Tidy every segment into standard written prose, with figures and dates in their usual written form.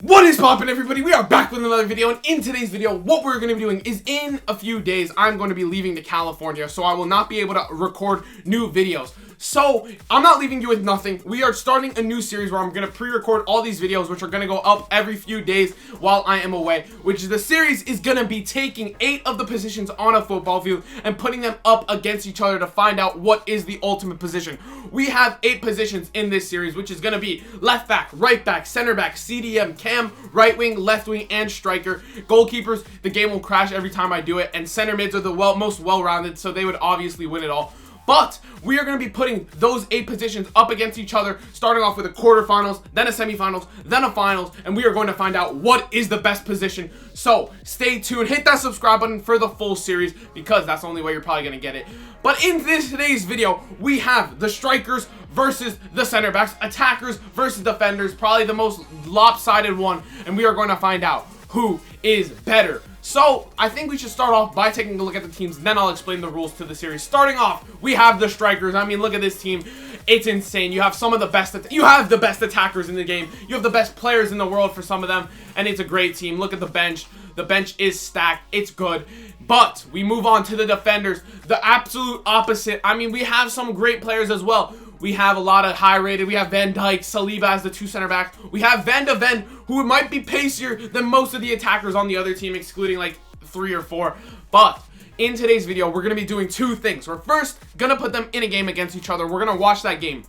What is poppin', everybody? We are back with another video, and in today's video, what we're going to be doing is in a few days, I'm going to be leaving to California, so I will not be able to record new videos. So, I'm not leaving you with nothing. We are starting a new series where I'm going to pre-record all these videos, which are going to go up every few days while I am away, which is the series is going to be taking 8 of the positions on a football field and putting them up against each other to find out what is the ultimate position. We have 8 positions in this series, which is going to be left back, right back, center back, CDM, cam, right wing, left wing, and striker. Goalkeepers, the game will crash every time I do it, and center mids are the most well-rounded, so they would obviously win it all. But we are going to be putting those 8 positions up against each other, starting off with a quarterfinals, then a semifinals, then a finals, and we are going to find out what is the best position. So stay tuned, hit that subscribe button for the full series, because that's the only way you're probably going to get it. But in today's video, we have the strikers versus the center backs, attackers versus defenders, probably the most lopsided one, and we are going to find out who is better. So, I think we should start off by taking a look at the teams, then I'll explain the rules to the series. Starting off, we have the strikers. I mean, look at this team. It's insane. You have some of the best, you have the best attackers in the game. You have the best players in the world for some of them, and it's a great team. Look at the bench. The bench is stacked. It's good. But we move on to the defenders. The absolute opposite. I mean, we have some great players as well. We have a lot of high-rated. We have Van Dijk, Saliba as the 2 center backs. We have Van de Ven, who might be pacier than most of the attackers on the other team, excluding like 3 or 4. But in today's video, we're going to be doing 2 things. We're first going to put them in a game against each other. We're going to watch that game.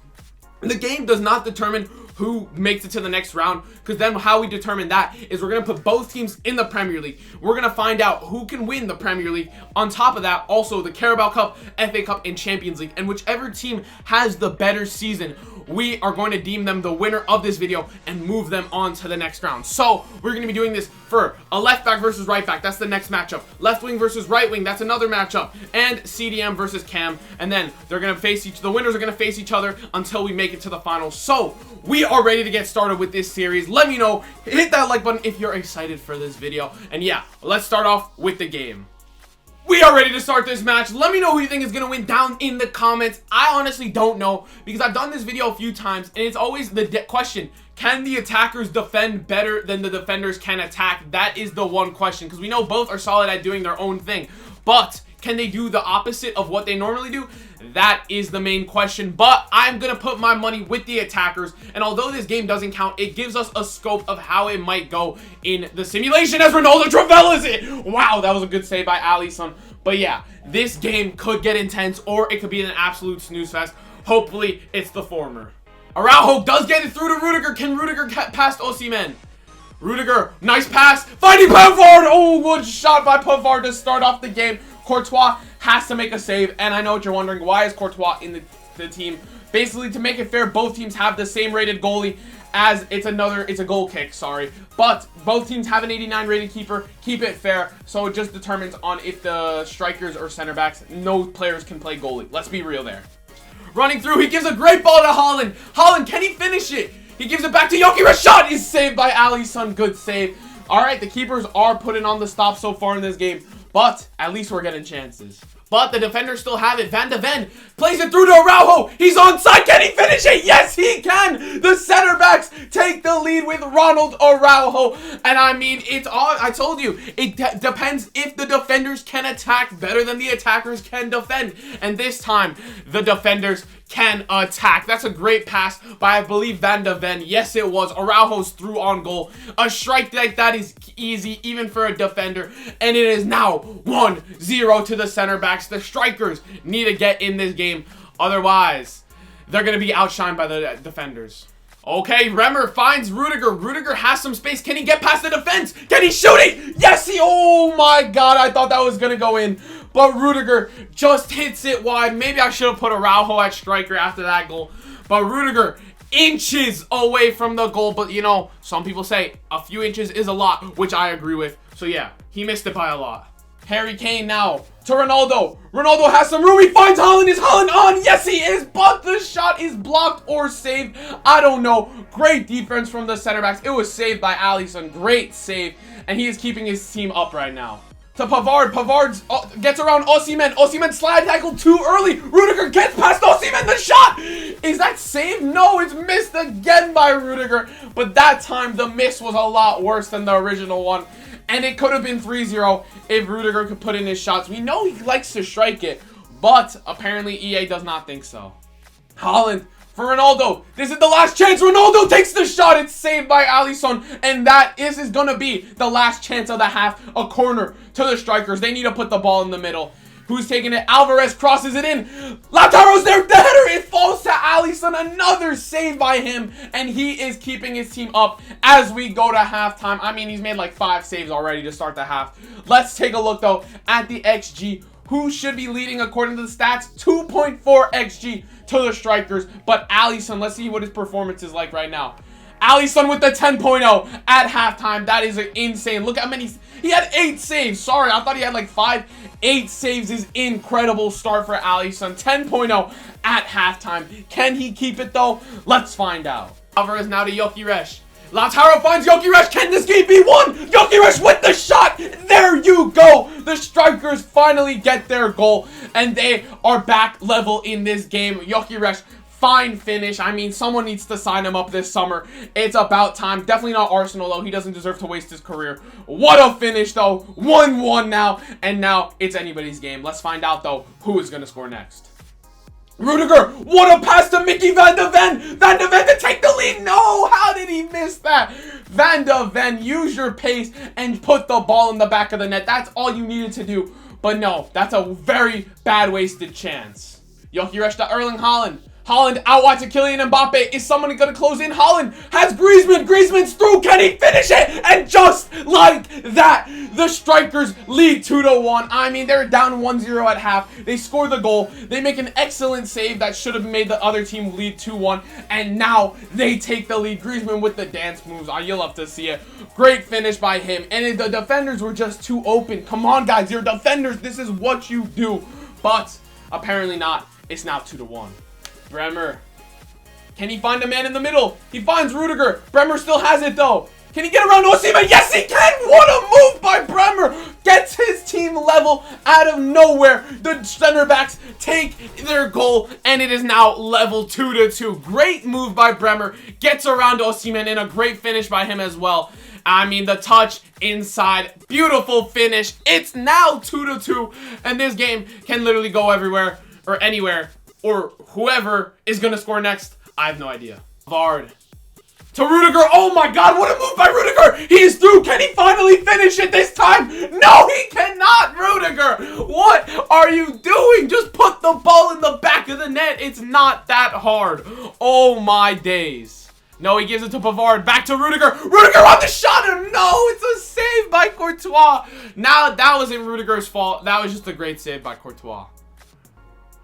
The game does not determine who makes it to the next round, because then how we determine that is we're going to put both teams in the Premier League. We're going to find out who can win the Premier League. On top of that, also the Carabao Cup, FA Cup, and Champions League. And whichever team has the better season, we are going to deem them the winner of this video and move them on to the next round. So we're going to be doing this for a left back versus right back. That's the next matchup. Left wing versus right wing. That's another matchup. And CDM versus cam. And then they're going to face the winners are going to face each other until we make it to the finals. So we are ready to get started with this series. Let me know. Hit that like button if you're excited for this video. And yeah, let's start off with the game. We are ready to start this match. Let me know who you think is going to win down in the comments. I honestly don't know, because I've done this video a few times, and it's always the question. Can the attackers defend better than the defenders can attack? That is the one question, because we know both are solid at doing their own thing. But can they do the opposite of what they normally do? That is the main question. But I'm going to put my money with the attackers. And although this game doesn't count, it gives us a scope of how it might go in the simulation as Ronaldo Travella's it. Wow, that was a good save by Alisson. But yeah, this game could get intense, or it could be an absolute snooze fest. Hopefully, it's the former. Araujo does get it through to Rudiger. Can Rudiger get past Osimhen? Rudiger, nice pass. Finding Pavard. Oh, good shot by Pavard to start off the game. Courtois has to make a save, and I know what you're wondering. Why is Courtois in the team? Basically, to make it fair, both teams have the same rated goalie, as it's a goal kick, sorry. But both teams have an 89 rated keeper. Keep it fair. So it just determines on if the strikers or center backs, no players can play goalie. Let's be real there. Running through, he gives a great ball to Haaland. Haaland, can he finish it? He gives it back to Joachim. Shot is saved by Alisson. Good save. All right, the keepers are putting on the stop so far in this game, but at least we're getting chances. But the defenders still have it. Van de Ven plays it through to Araujo. He's onside. Can he finish it? Yes, he can. The center backs take the lead with Ronald Araujo. And I mean, it's all, I told you, it depends if the defenders can attack better than the attackers can defend. And this time, the defenders can attack. That's a great pass by, I believe, Van de Ven. Yes, it was. Araujo's through on goal. A strike like that is easy, even for a defender. And it is now 1-0 to the center backs. The strikers need to get in this game. Otherwise, they're going to be outshined by the defenders. Okay, Remmer finds Rudiger. Rudiger has some space. Can he get past the defense? Can he shoot it? Yes, oh my God. I thought that was going to go in. But Rudiger just hits it wide. Maybe I should have put Araujo at striker after that goal. But Rudiger inches away from the goal. But, you know, some people say a few inches is a lot, which I agree with. So, yeah, he missed it by a lot. Harry Kane now to Ronaldo. Ronaldo has some room. He finds Haaland. Is Haaland on? Yes, he is. But the shot is blocked or saved. I don't know. Great defense from the center backs. It was saved by Alisson. Great save. And he is keeping his team up right now. to Pavard. Pavard gets around Osimhen. Osimhen slide tackle too early. Rudiger gets past Osimhen. The shot! Is that saved? No, it's missed again by Rudiger. But that time, the miss was a lot worse than the original one. And it could have been 3-0 if Rudiger could put in his shots. We know he likes to strike it, but apparently EA does not think so. Haaland for Ronaldo. This is the last chance. Ronaldo takes the shot. It's saved by Alisson. And that is going to be the last chance of the half. A corner to the strikers. They need to put the ball in the middle. Who's taking it? Alvarez crosses it in. Lautaro's there. The header. It falls to Alisson. Another save by him. And he is keeping his team up as we go to halftime. I mean, he's made like 5 saves already to start the half. Let's take a look, though, at the XG. Who should be leading according to the stats? 2.4 XG to the strikers. But Alisson, let's see what his performance is like right now. Alisson with the 10.0 at halftime. That is insane. Look how many. He had 8 saves. Sorry, I thought he had like 5. 8 saves is incredible start for Alisson. 10.0 at halftime. Can he keep it though? Let's find out. Alvarez now to Gyökeres. Lautaro finds Gyökeres. Can this game be won? Gyökeres with the shot. There you go. The strikers finally get their goal, and they are back level in this game. Gyökeres, fine finish. I mean, someone needs to sign him up this summer. It's about time. Definitely not Arsenal, though. He doesn't deserve to waste his career. What a finish, though. 1-1 now, and now it's anybody's game. Let's find out, though, who is going to score next. Rudiger, what a pass to Mickey Van de Ven. Van de Ven to take the lead. No, how did he miss that? Van de Ven, use your pace and put the ball in the back of the net. That's all you needed to do. But no, that's a very bad wasted chance. Gyökeres to Erling Haaland. Haaland out wide to Kylian Mbappe. Is someone going to close in? Haaland has Griezmann. Griezmann's through. Can he finish it? And just like that, the strikers lead 2-1. I mean, they're down 1-0 at half. They score the goal. They make an excellent save that should have made the other team lead 2-1. And now they take the lead. Griezmann with the dance moves. Oh, you'll have to see it. Great finish by him. And the defenders were just too open. Come on, guys. You're defenders. This is what you do. But apparently not. It's now 2-1. Bremer. Can he find a man in the middle? He finds Rudiger. Bremer still has it, though. Can he get around Osimhen? Yes, he can! What a move by Bremer! Gets his team level out of nowhere. The Centerbacks take their goal, and it is now level 2-2. Great move by Bremer. Gets around Osimhen, and a great finish by him as well. I mean, the touch inside. Beautiful finish. It's now 2-2, and this game can literally go everywhere or anywhere. Or whoever is going to score next, I have no idea. Vard to Rudiger. Oh my god, what a move by Rudiger. He is through. Can he finally finish it this time? No, he cannot, Rudiger. What are you doing? Just put the ball in the back of the net. It's not that hard. Oh my days. No, he gives it to Pavard. Back to Rudiger. Rudiger on the shot. No, it's a save by Courtois. Now, that wasn't Rudiger's fault. That was just a great save by Courtois.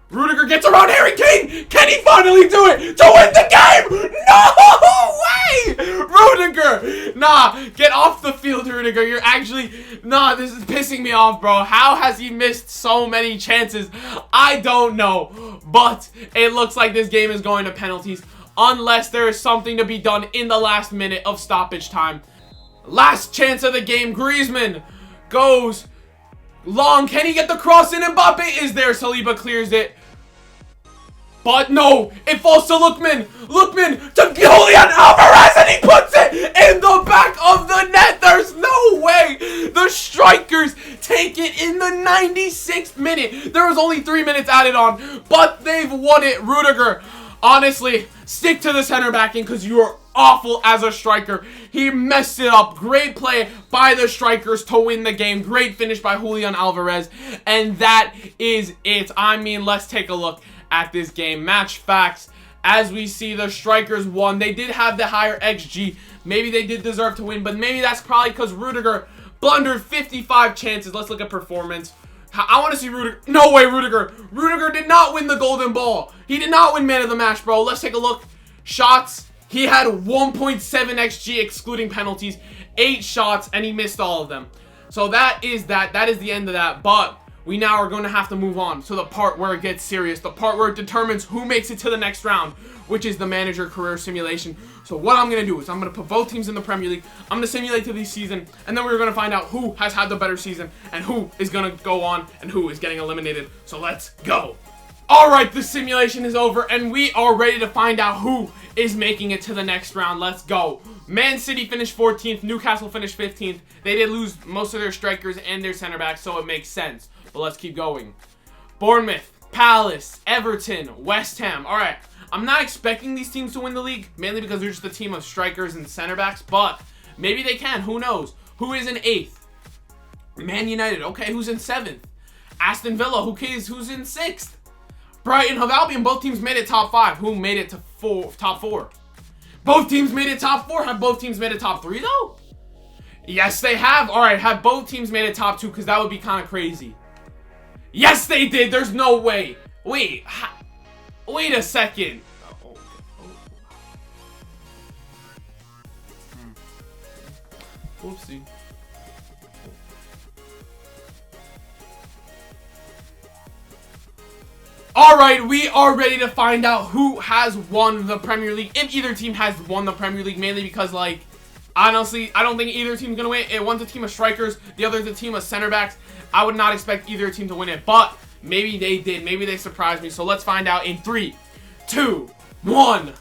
Rudiger gets around Harry Kane. Can he finally do it to win the game? No way! Rudiger. Nah, get off the field, Rudiger. You're actually... Nah, this is pissing me off, bro. How has he missed so many chances? I don't know. But it looks like this game is going to penalties unless there is something to be done in the last minute of stoppage time. Last chance of the game. Griezmann goes... long. Can he get the cross in? Mbappe is there. Saliba clears it. But no, it falls to Lookman. Lookman to Julian Alvarez, and he puts it in the back of the net. There's no way. The strikers take it in the 96th minute. There was only 3 minutes added on, but they've won it. Rudiger, honestly, stick to the center backing because you are awful as a striker. He messed it up. Great play by the strikers to win the game. Great finish by Julian Alvarez. And that is it. I mean, let's take a look at this game. Match facts. As we see, the strikers won. They did have the higher XG. Maybe they did deserve to win, but maybe that's probably because Rudiger blundered 55 chances. Let's look at performance. I want to see Rudiger. No way, Rudiger. Rudiger did not win the golden ball. He did not win man of the match, bro. Let's take a look. Shots. He had 1.7 XG excluding penalties, 8 shots, and he missed all of them. So that is that. That is the end of that. But we now are going to have to move on to the part where it gets serious, the part where it determines who makes it to the next round, which is the manager career simulation. So what I'm going to do is I'm going to put both teams in the Premier League. I'm going to simulate to this season, and then we're going to find out who has had the better season and who is going to go on and who is getting eliminated. So let's go. All right, the simulation is over, and we are ready to find out who is making it to the next round. Let's go. Man City finished 14th. Newcastle finished 15th. They did lose most of their strikers and their center backs, so it makes sense. But let's keep going. Bournemouth, Palace, Everton, West Ham. All right, I'm not expecting these teams to win the league, mainly because they're just a team of strikers and center backs, but maybe they can. Who knows? Who is in 8th? Man United. Okay, who's in 7th? Aston Villa. Who's in 6th? Brighton, Hove Albion. Both teams made it top 5. Who made it to top 4? Both teams made it top 4. Have both teams made it top 3 though? Yes, they have. All right, have both teams made it top 2? Because that would be kind of crazy. Yes, they did. There's no way. Wait a second. Whoopsie. Alright, we are ready to find out who has won the Premier League. If either team has won the Premier League, mainly because, like, honestly, I don't think either team's gonna win. One's a team of strikers, the other's a team of center backs. I would not expect either team to win it, but maybe they did. Maybe they surprised me. So let's find out in 3, 2, 1.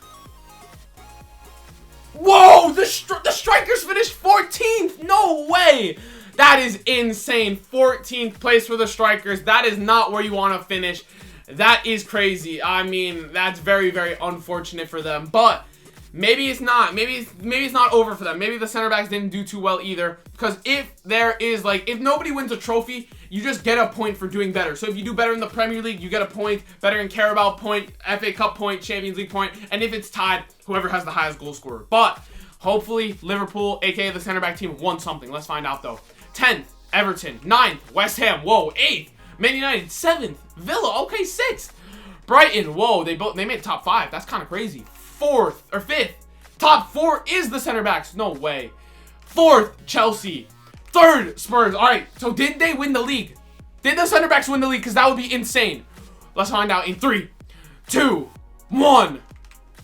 Whoa! The strikers finished 14th! No way! That is insane. 14th place for the strikers. That is not where you want to finish. That is crazy. I mean, that's very, very unfortunate for them. But maybe it's not. Maybe it's not over for them. Maybe the center backs didn't do too well either. Because if nobody wins a trophy, you just get a point for doing better. So if you do better in the Premier League, you get a point. Better in Carabao point, FA Cup point, Champions League point. And if it's tied, whoever has the highest goal scorer. But hopefully Liverpool, aka the center back team, won something. Let's find out though. 10th, Everton. 9th, West Ham. Whoa, 8th. Man United, 7th. Villa, okay, 6th. Brighton, whoa, they made top 5. That's kind of crazy. 4th or 5th. Top 4 is the center backs. No way. 4th, Chelsea. 3rd, Spurs. All right, so did they win the league? Did the center backs win the league? Because that would be insane. Let's find out in 3, 2, 1.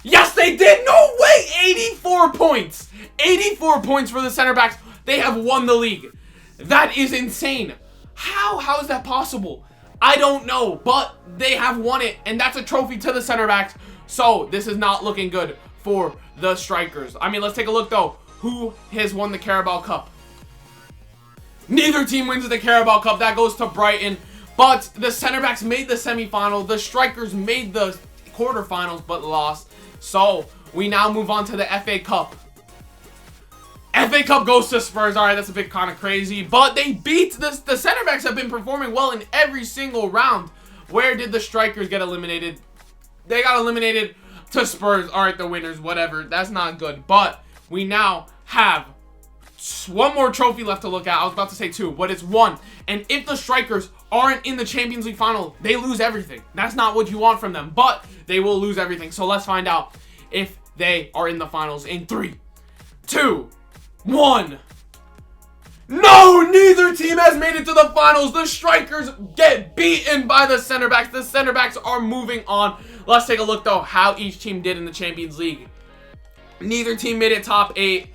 Yes, they did. No way. 84 points. 84 points for the center backs. They have won the league. That is insane. How is that possible? I don't know, but they have won it, and that's a trophy to the center backs. So this is not looking good for the strikers. I mean, let's take a look though. Who has won the Carabao Cup? Neither team wins the Carabao Cup. That goes to Brighton. But the center backs made the semifinal. The strikers made the quarterfinals, but lost. So we now move on to the FA Cup. FA Cup goes to Spurs. All right, that's a bit kind of crazy. But they beat the center backs have been performing well in every single round. Where did the strikers get eliminated? They got eliminated to Spurs. All right, the winners, whatever. That's not good. But we now have one more trophy left to look at. I was about to say 2, but it's 1. And if the strikers aren't in the Champions League final, they lose everything. That's not what you want from them, but they will lose everything. So let's find out if they are in the finals in 3, 2, 1. No, neither team has made it to the finals. The strikers get beaten by the center backs. The center backs are moving on. Let's take a look though how each team did in the Champions League. Neither team made it top 8.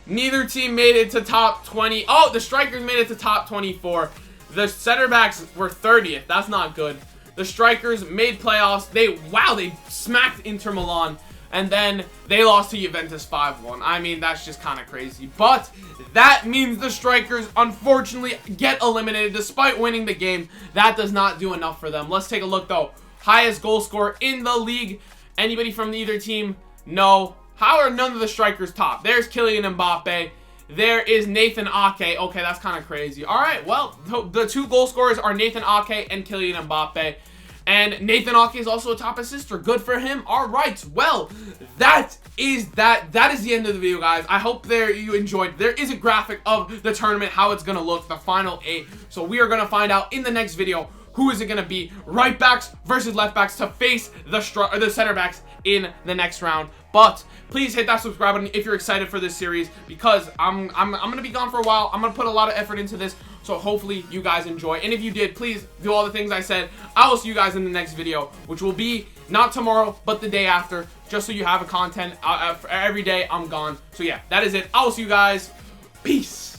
Neither team made it to top 20. Oh, the strikers made it to top 24. The center backs were 30th. That's not good. The strikers made playoffs. They smacked Inter Milan. And then they lost to Juventus 5-1. I mean, that's just kind of crazy. But that means the strikers, unfortunately, get eliminated despite winning the game. That does not do enough for them. Let's take a look, though. Highest goal scorer in the league. Anybody from either team? No. How are none of the strikers top? There's Kylian Mbappe. There is Nathan Ake. Okay, that's kind of crazy. All right, well, the 2 goal scorers are Nathan Ake and Kylian Mbappe. And Nathan Ake is also a top assister. Good for him. All right, well, that is the end of the video, guys. I hope you enjoyed. There is a graphic of the tournament, how it's going to look, the final 8. So we are going to find out in the next video who is it going to be, right backs versus left backs to face the center backs in the next round. But please hit that subscribe button if you're excited for this series, because I'm going to be gone for a while. I'm going to put a lot of effort into this. So hopefully you guys enjoy. And if you did, please do all the things I said. I will see you guys in the next video, which will be not tomorrow, but the day after, just so you have a content. Every day I'm gone. So yeah, that is it. I will see you guys. Peace.